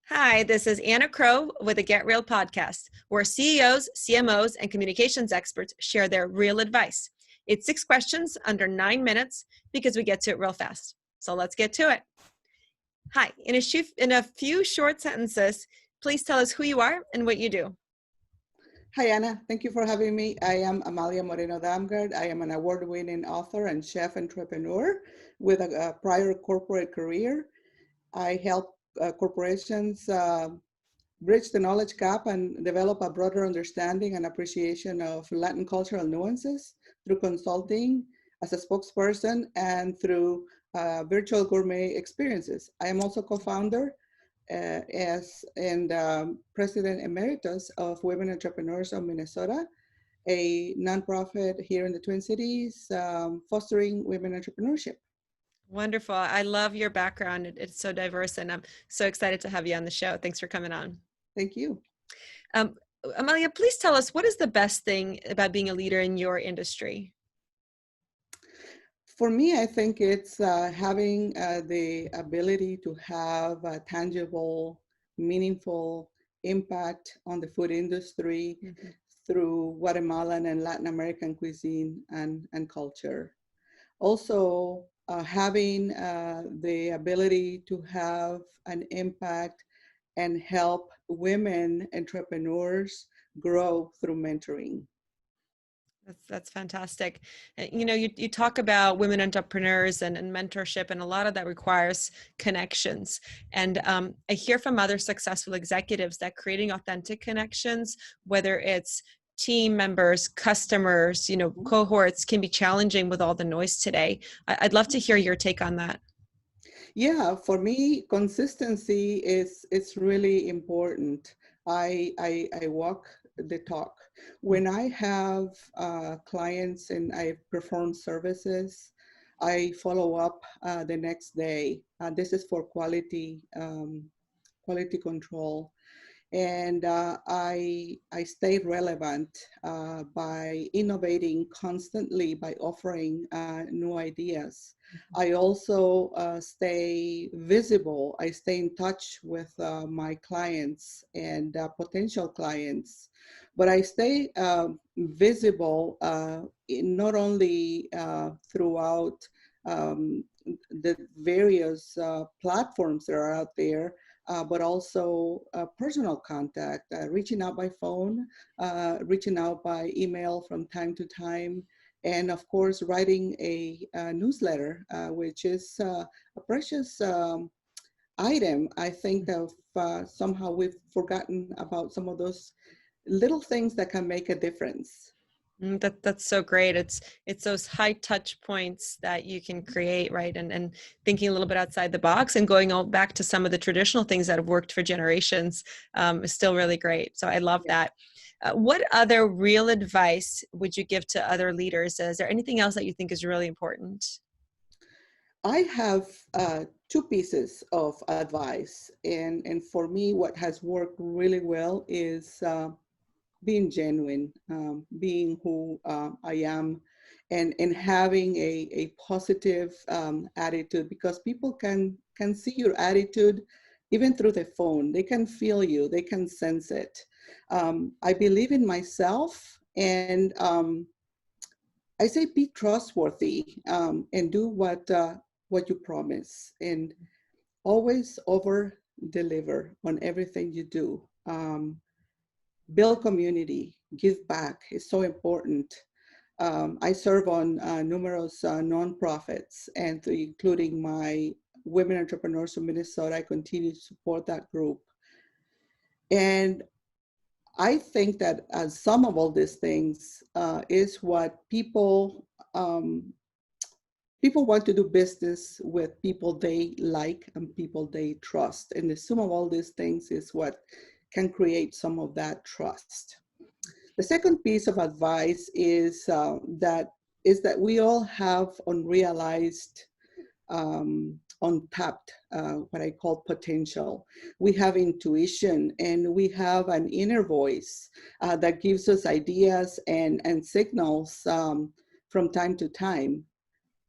Hi, this is Anna Crowe with the Get Real podcast, where CEOs, CMOs, and communications experts share their real advice. It's 6 questions under 9 minutes because we get to it real fast. So let's get to it. Hi, in a few short sentences, please tell us who you are and what you do. Hi, Anna. Thank you for having me. I am Amalia Moreno Damgaard. I am an award-winning author and chef entrepreneur with a prior corporate career. I help corporations bridge the knowledge gap and develop a broader understanding and appreciation of Latin cultural nuances through consulting as a spokesperson and through virtual gourmet experiences. I am also co-founder President Emeritus of Women Entrepreneurs of Minnesota, a nonprofit here in the Twin Cities fostering women entrepreneurship. Wonderful. I love your background. It's so diverse, and I'm so excited to have you on the show. Thanks for coming on. Thank you. Amalia, please tell us, what is the best thing about being a leader in your industry? For me, I think it's having the ability to have a tangible, meaningful impact on the food industry through Guatemalan and Latin American cuisine and culture. Also, having the ability to have an impact and help women entrepreneurs grow through mentoring. That's fantastic. You talk about women entrepreneurs and mentorship, and a lot of that requires connections. And I hear from other successful executives that creating authentic connections, whether it's team members, customers, cohorts, can be challenging with all the noise today. I'd love to hear your take on that. Yeah, for me, consistency is really important. I walk the talk. When I have clients and I perform services, I follow up the next day. This is for quality control. And I stay relevant by innovating constantly, by offering new ideas. I also stay visible. I stay in touch with my clients and potential clients, but I stay visible not only throughout the various platforms that are out there, but also personal contact, reaching out by phone, reaching out by email from time to time, and of course, writing a newsletter, which is a precious item. I think of somehow we've forgotten about some of those little things that can make a difference. That's so great. It's those high touch points that you can create, right? And thinking a little bit outside the box and going all back to some of the traditional things that have worked for generations is still really great. So I love that. What other real advice would you give to other leaders? Is there anything else that you think is really important? I have two pieces of advice. And for me, what has worked really well is being genuine, being who I am, and having a positive attitude, because people can see your attitude even through the phone. They can feel you, they can sense it. I believe in myself, and I say be trustworthy and do what you promise, and always over deliver on everything you do. Build community, give back is so important. I serve on numerous nonprofits, and including my Women Entrepreneurs of Minnesota. I continue to support that group. And I think that some of all these things is what people want to do business with people they like and people they trust. And the sum of all these things is what can create some of that trust. The second piece of advice is that we all have unrealized, untapped, what I call potential. We have intuition, and we have an inner voice that gives us ideas and signals from time to time.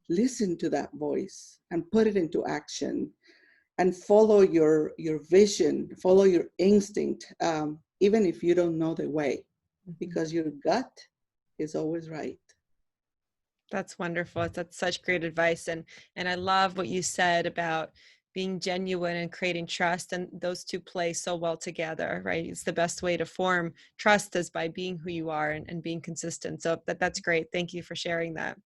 Listen to that voice and put it into action. and follow your vision, follow your instinct, even if you don't know the way, because your gut is always right. That's wonderful. That's such great advice. And I love what you said about being genuine and creating trust. And those two play so well together, right? It's the best way to form trust is by being who you are and being consistent. So that's great. Thank you for sharing that.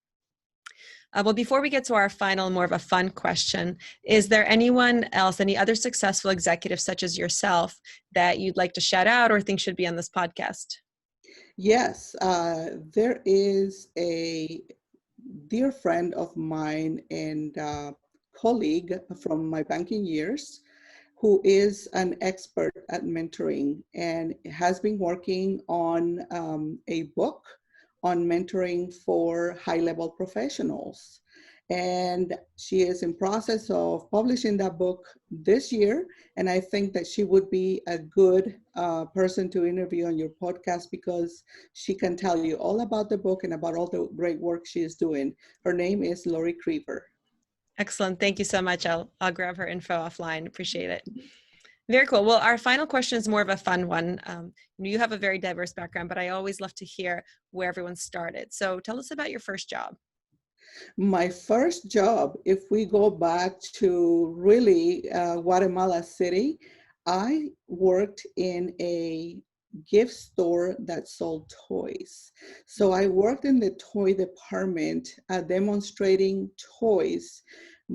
Well, before we get to our final, more of a fun question, is there anyone else, any other successful executives such as yourself that you'd like to shout out or think should be on this podcast? Yes, there is a dear friend of mine and colleague from my banking years who is an expert at mentoring and has been working on a book on mentoring for high-level professionals. And she is in process of publishing that book this year. And I think that she would be a good person to interview on your podcast because she can tell you all about the book and about all the great work she is doing. Her name is Lori Creever. Excellent. Thank you so much. I'll grab her info offline. Appreciate it. Very cool. Well, our final question is more of a fun one. You have a very diverse background, but I always love to hear where everyone started. So tell us about your first job. My first job, if we go back to really Guatemala City, I worked in a gift store that sold toys. So I worked in the toy department demonstrating toys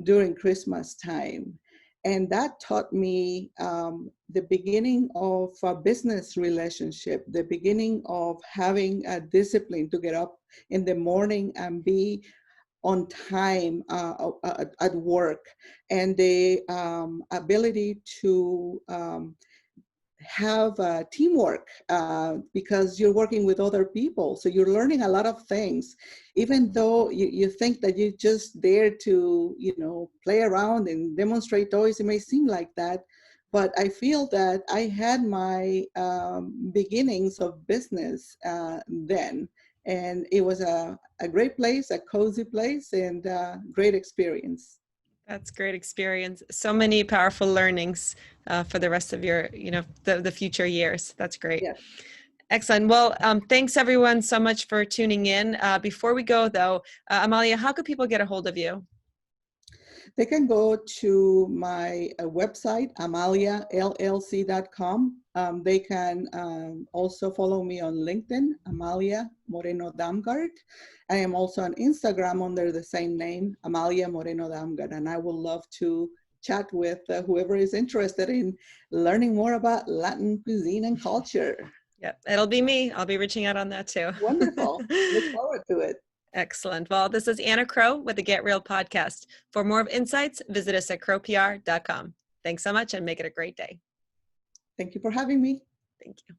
during Christmas time. And that taught me the beginning of a business relationship, the beginning of having a discipline to get up in the morning and be on time at work, and the ability to have teamwork because you're working with other people. So you're learning a lot of things, even though you think that you're just there to, play around and demonstrate toys. It may seem like that, but I feel that I had my beginnings of business then. And it was a great place, a cozy place, and a great experience. That's great experience. So many powerful learnings for the rest of your, the future years. That's great. Yeah. Excellent. Well, thanks everyone so much for tuning in. Before we go though, Amalia, how could people get a hold of you? They can go to my website, amaliallc.com. They can also follow me on LinkedIn, Amalia Moreno Damgaard. I am also on Instagram under the same name, Amalia Moreno Damgaard, and I would love to chat with whoever is interested in learning more about Latin cuisine and culture. Yep, it'll be me. I'll be reaching out on that too. Wonderful. Look forward to it. Excellent. Well, this is Anna Crowe with the Get Real podcast. For more of insights, visit us at crowepr.com. Thanks so much and make it a great day. Thank you for having me. Thank you.